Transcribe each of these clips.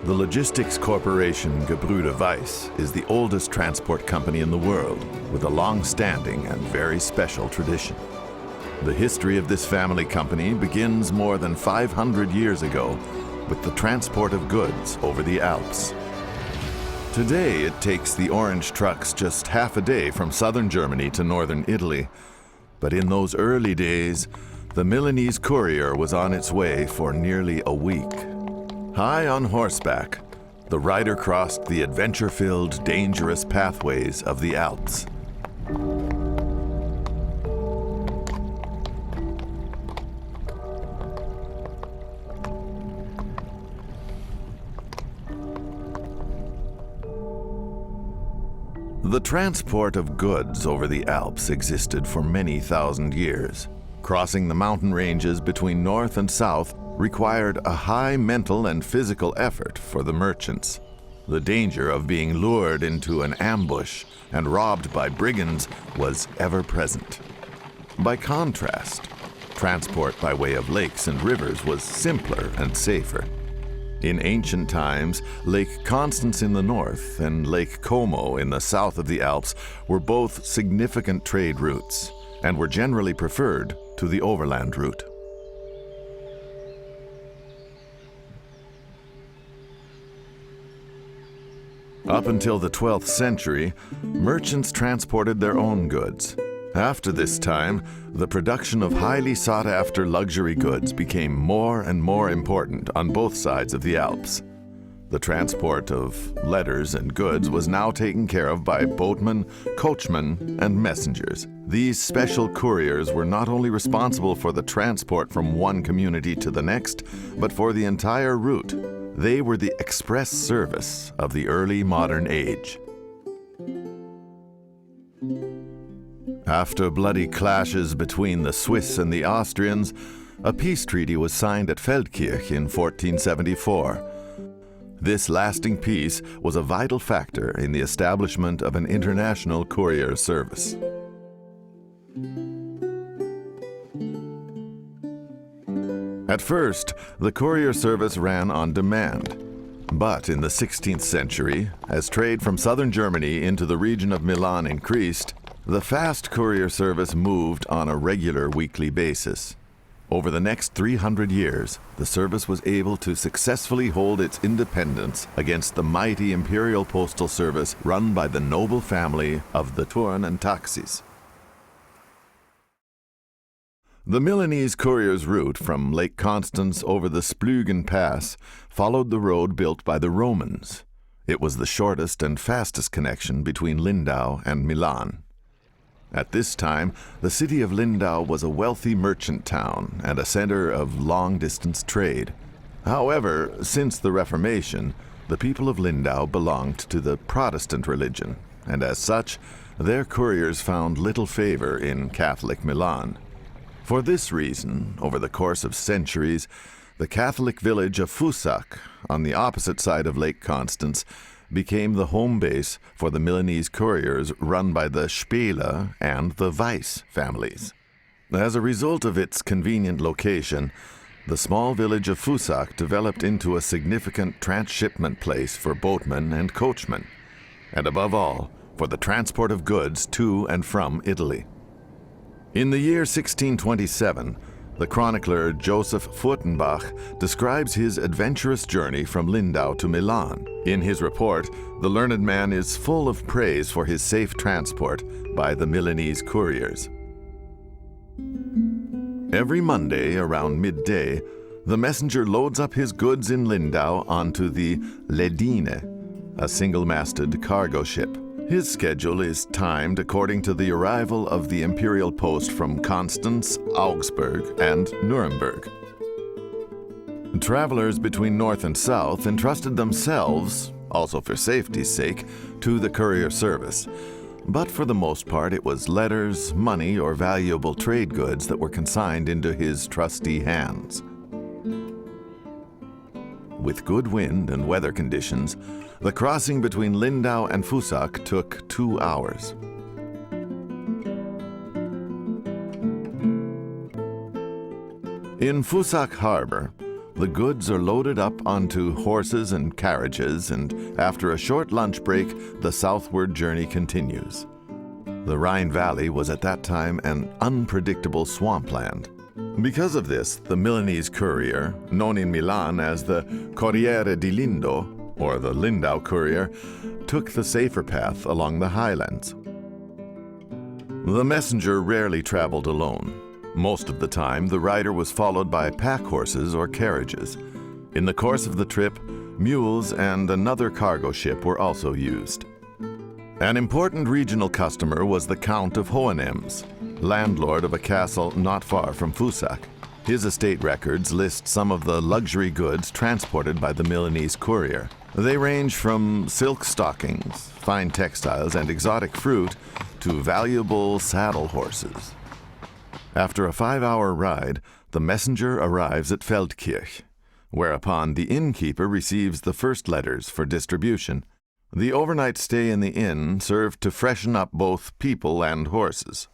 The logistics corporation Gebrüder Weiss is the oldest transport company in the world, with a long-standing and very special tradition. The history of this family company begins more than 500 years ago with the transport of goods over the Alps. Today, it takes the orange trucks just half a day from southern Germany to northern Italy. But in those early days, the Milanese Courier was on its way for nearly a week. High on horseback, the rider crossed the adventure-filled, dangerous pathways of the Alps. The transport of goods over the Alps existed for many thousand years. Crossing the mountain ranges between north and south required a high mental and physical effort for the merchants. The danger of being lured into an ambush and robbed by brigands was ever present. By contrast, transport by way of lakes and rivers was simpler and safer. In ancient times, Lake Constance in the north and Lake Como in the south of the Alps were both significant trade routes and were generally preferred to the overland route. Up until the 12th century, merchants transported their own goods. After this time, the production of highly sought-after luxury goods became more and more important on both sides of the Alps. The transport of letters and goods was now taken care of by boatmen, coachmen, and messengers. These special couriers were not only responsible for the transport from one community to the next, but for the entire route. They were the express service of the early modern age. After bloody clashes between the Swiss and the Austrians, a peace treaty was signed at Feldkirch in 1474. This lasting peace was a vital factor in the establishment of an international courier service. At first, the courier service ran on demand. But in the 16th century, as trade from southern Germany into the region of Milan increased, the fast courier service moved on a regular weekly basis. Over the next 300 years, the service was able to successfully hold its independence against the mighty imperial postal service run by the noble family of the Thurn and Taxis. The Milanese Courier's route from Lake Constance over the Splügen Pass followed the road built by the Romans. It was the shortest and fastest connection between Lindau and Milan. At this time, the city of Lindau was a wealthy merchant town and a center of long-distance trade. However, since the Reformation, the people of Lindau belonged to the Protestant religion, and as such, their couriers found little favor in Catholic Milan. For this reason, over the course of centuries, the Catholic village of Fusac, on the opposite side of Lake Constance, became the home base for the Milanese couriers run by the Spele and the Weiss families. As a result of its convenient location, the small village of Fusac developed into a significant transshipment place for boatmen and coachmen, and above all, for the transport of goods to and from Italy. In the year 1627, the chronicler Joseph Furtenbach describes his adventurous journey from Lindau to Milan. In his report, the learned man is full of praise for his safe transport by the Milanese couriers. Every Monday around midday, the messenger loads up his goods in Lindau onto the Ledine, a single-masted cargo ship. His schedule is timed according to the arrival of the imperial post from Constance, Augsburg, and Nuremberg. Travelers between north and south entrusted themselves, also for safety's sake, to the courier service. But for the most part, it was letters, money, or valuable trade goods that were consigned into his trusty hands. With good wind and weather conditions, the crossing between Lindau and Fusac took 2 hours. In Fusac Harbor, the goods are loaded up onto horses and carriages, and after a short lunch break, the southward journey continues. The Rhine Valley was at that time an unpredictable swampland. Because of this, the Milanese Courier, known in Milan as the Corriere di Lindo, or the Lindau Courier, took the safer path along the highlands. The messenger rarely traveled alone. Most of the time, the rider was followed by pack horses or carriages. In the course of the trip, mules and another cargo ship were also used. An important regional customer was the Count of Hohenems, landlord of a castle not far from Fusak. His estate records list some of the luxury goods transported by the Milanese Courier. They range from silk stockings, fine textiles, and exotic fruit to valuable saddle horses. After a 5-hour ride, the messenger arrives at Feldkirch, whereupon the innkeeper receives the first letters for distribution. The overnight stay in the inn served to freshen up both people and horses.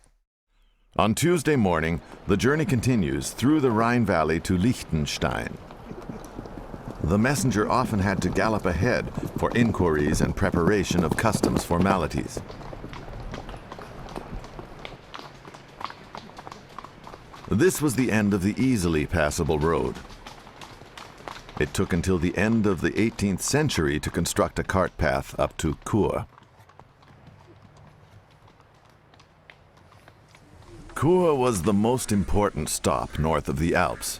On Tuesday morning, the journey continues through the Rhine Valley to Liechtenstein. The messenger often had to gallop ahead for inquiries and preparation of customs formalities. This was the end of the easily passable road. It took until the end of the 18th century to construct a cart path up to Chur. Chur was the most important stop north of the Alps.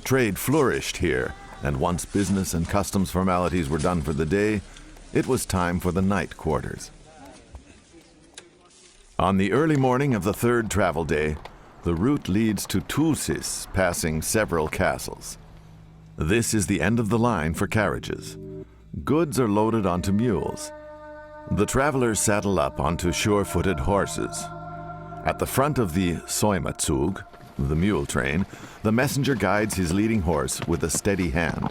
Trade flourished here, and once business and customs formalities were done for the day, it was time for the night quarters. On the early morning of the third travel day, the route leads to Tulsis, passing several castles. This is the end of the line for carriages. Goods are loaded onto mules. The travelers saddle up onto sure-footed horses. At the front of the Säumezug, the mule train, the messenger guides his leading horse with a steady hand.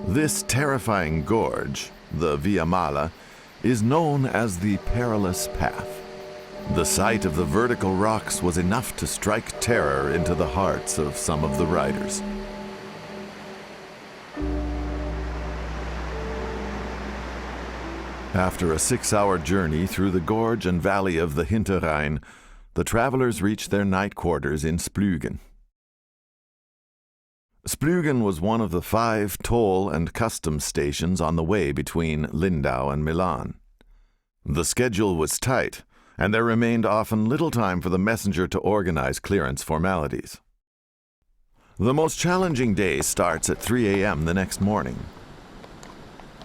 This terrifying gorge, the Via Mala, is known as the Perilous Path. The sight of the vertical rocks was enough to strike terror into the hearts of some of the riders. After a 6-hour journey through the gorge and valley of the Hinterrhein, the travelers reached their night quarters in Splügen. Splügen was one of the 5 toll and customs stations on the way between Lindau and Milan. The schedule was tight, and there remained often little time for the messenger to organize clearance formalities. The most challenging day starts at 3 a.m. the next morning.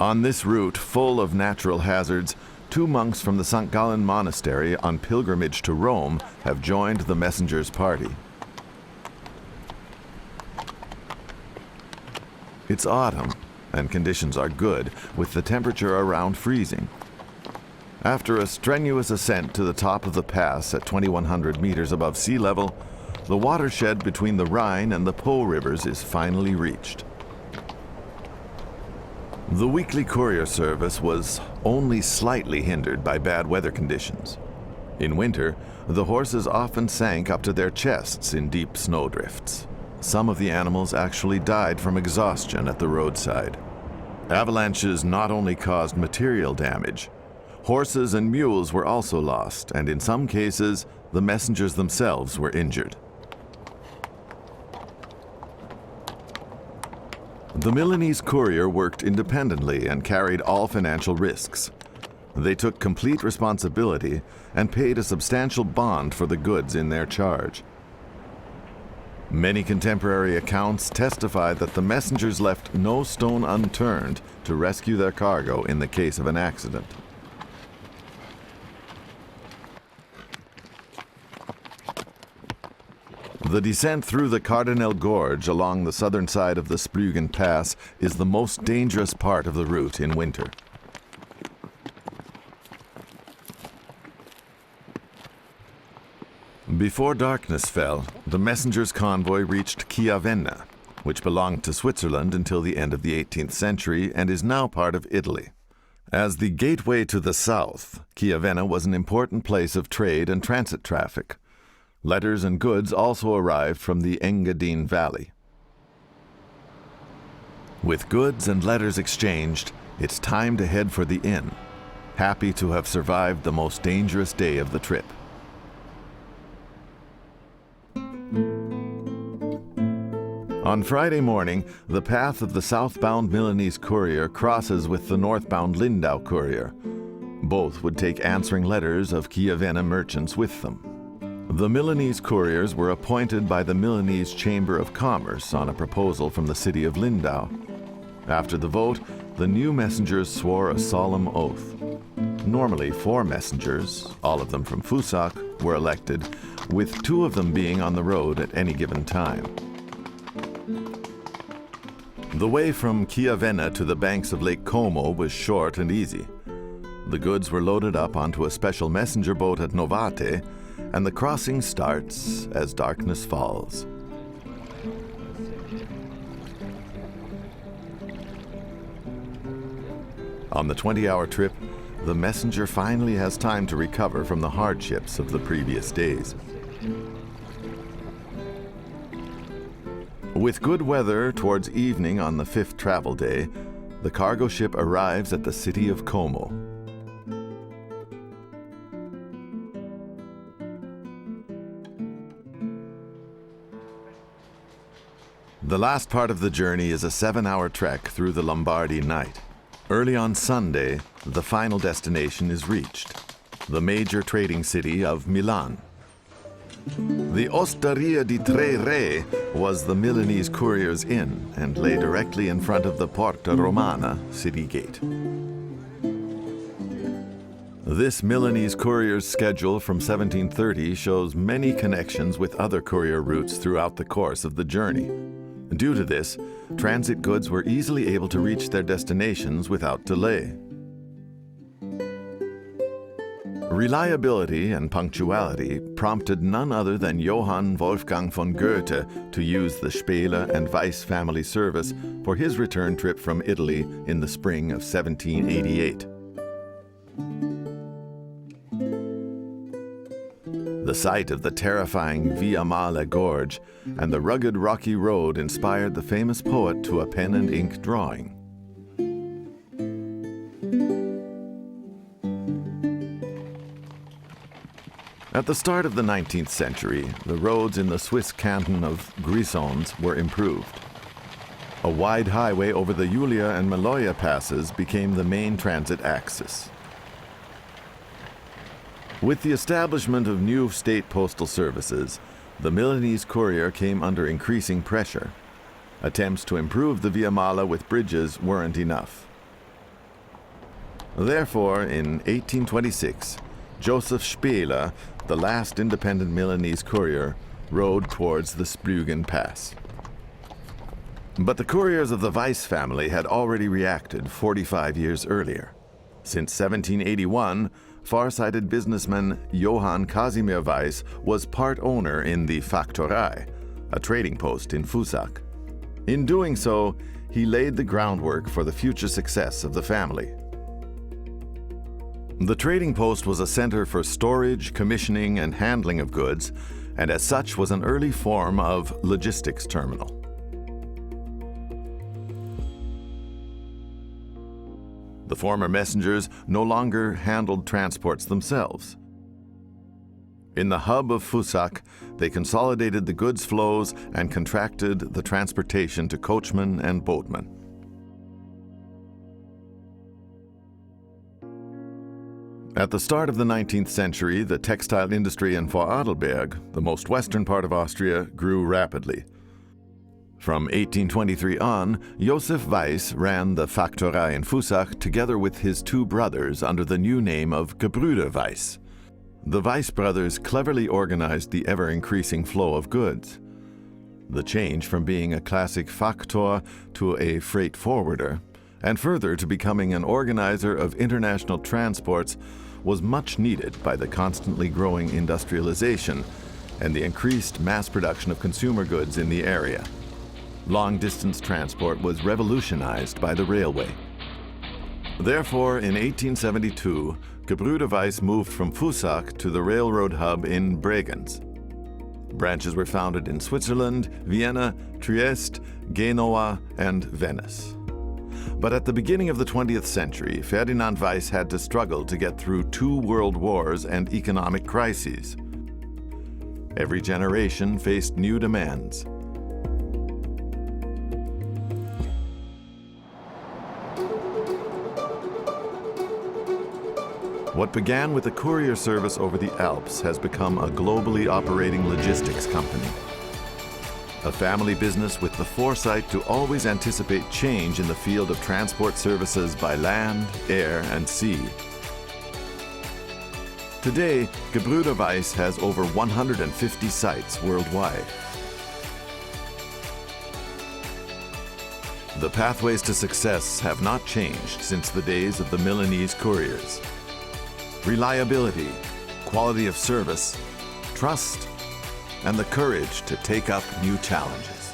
On this route, full of natural hazards, 2 monks from the St. Gallen monastery on pilgrimage to Rome have joined the messenger's party. It's autumn, and conditions are good, with the temperature around freezing. After a strenuous ascent to the top of the pass at 2,100 meters above sea level, the watershed between the Rhine and the Po rivers is finally reached. The weekly courier service was only slightly hindered by bad weather conditions. In winter, the horses often sank up to their chests in deep snowdrifts. Some of the animals actually died from exhaustion at the roadside. Avalanches not only caused material damage, horses and mules were also lost, and in some cases, the messengers themselves were injured. The Milanese Courier worked independently and carried all financial risks. They took complete responsibility and paid a substantial bond for the goods in their charge. Many contemporary accounts testify that the messengers left no stone unturned to rescue their cargo in the case of an accident. The descent through the Cardinal Gorge along the southern side of the Splügen Pass is the most dangerous part of the route in winter. Before darkness fell, the messenger's convoy reached Chiavenna, which belonged to Switzerland until the end of the 18th century and is now part of Italy. As the gateway to the south, Chiavenna was an important place of trade and transit traffic. Letters and goods also arrived from the Engadine Valley. With goods and letters exchanged, it's time to head for the inn, happy to have survived the most dangerous day of the trip. On Friday morning, the path of the southbound Milanese Courier crosses with the northbound Lindau Courier. Both would take answering letters of Chiavenna merchants with them. The Milanese couriers were appointed by the Milanese Chamber of Commerce on a proposal from the city of Lindau. After the vote, the new messengers swore a solemn oath. Normally 4 messengers, all of them from Fusak, were elected, with 2 of them being on the road at any given time. The way from Chiavenna to the banks of Lake Como was short and easy. The goods were loaded up onto a special messenger boat at Novate, and the crossing starts as darkness falls. On the 20-hour trip, the messenger finally has time to recover from the hardships of the previous days. With good weather towards evening on the 5th travel day, the cargo ship arrives at the city of Como. The last part of the journey is a 7-hour trek through the Lombardy night. Early on Sunday, the final destination is reached, the major trading city of Milan. The Osteria di Tre Re was the Milanese Courier's inn and lay directly in front of the Porta Romana city gate. This Milanese Courier's schedule from 1730 shows many connections with other courier routes throughout the course of the journey. Due to this, transit goods were easily able to reach their destinations without delay. Reliability and punctuality prompted none other than Johann Wolfgang von Goethe to use the Spehle and Weiss family service for his return trip from Italy in the spring of 1788. The sight of the terrifying Via Mala Gorge and the rugged rocky road inspired the famous poet to a pen and ink drawing. At the start of the 19th century, the roads in the Swiss canton of Grisons were improved. A wide highway over the Julia and Maloja passes became the main transit axis. With the establishment of new state postal services, the Milanese Courier came under increasing pressure. Attempts to improve the Via Mala with bridges weren't enough. Therefore, in 1826, Joseph Spehle, the last independent Milanese courier, rode towards the Splügen Pass. But the couriers of the Weiss family had already reacted 45 years earlier. Since 1781, far-sighted businessman Johann Casimir Weiss was part owner in the Faktorei, a trading post in Fusak. In doing so, he laid the groundwork for the future success of the family. The trading post was a center for storage, commissioning, and handling of goods, and as such was an early form of logistics terminal. The former messengers no longer handled transports themselves. In the hub of Fusak, they consolidated the goods flows and contracted the transportation to coachmen and boatmen. At the start of the 19th century, the textile industry in Vorarlberg, the most western part of Austria, grew rapidly. From 1823 on, Joseph Weiss ran the Faktorei in Fusak together with his 2 brothers under the new name of Gebrüder Weiss. The Weiss brothers cleverly organized the ever-increasing flow of goods. The change from being a classic factor to a freight forwarder, and further to becoming an organizer of international transports, was much needed by the constantly growing industrialization and the increased mass production of consumer goods in the area. Long-distance transport was revolutionized by the railway. Therefore, in 1872, Gebrüder Weiss moved from Fusak to the railroad hub in Bregenz. Branches were founded in Switzerland, Vienna, Trieste, Genoa, and Venice. But at the beginning of the 20th century, Ferdinand Weiss had to struggle to get through 2 world wars and economic crises. Every generation faced new demands. What began with a courier service over the Alps has become a globally operating logistics company. A family business with the foresight to always anticipate change in the field of transport services by land, air, and sea. Today, Gebrüder Weiss has over 150 sites worldwide. The pathways to success have not changed since the days of the Milanese Couriers. Reliability, quality of service, trust, and the courage to take up new challenges.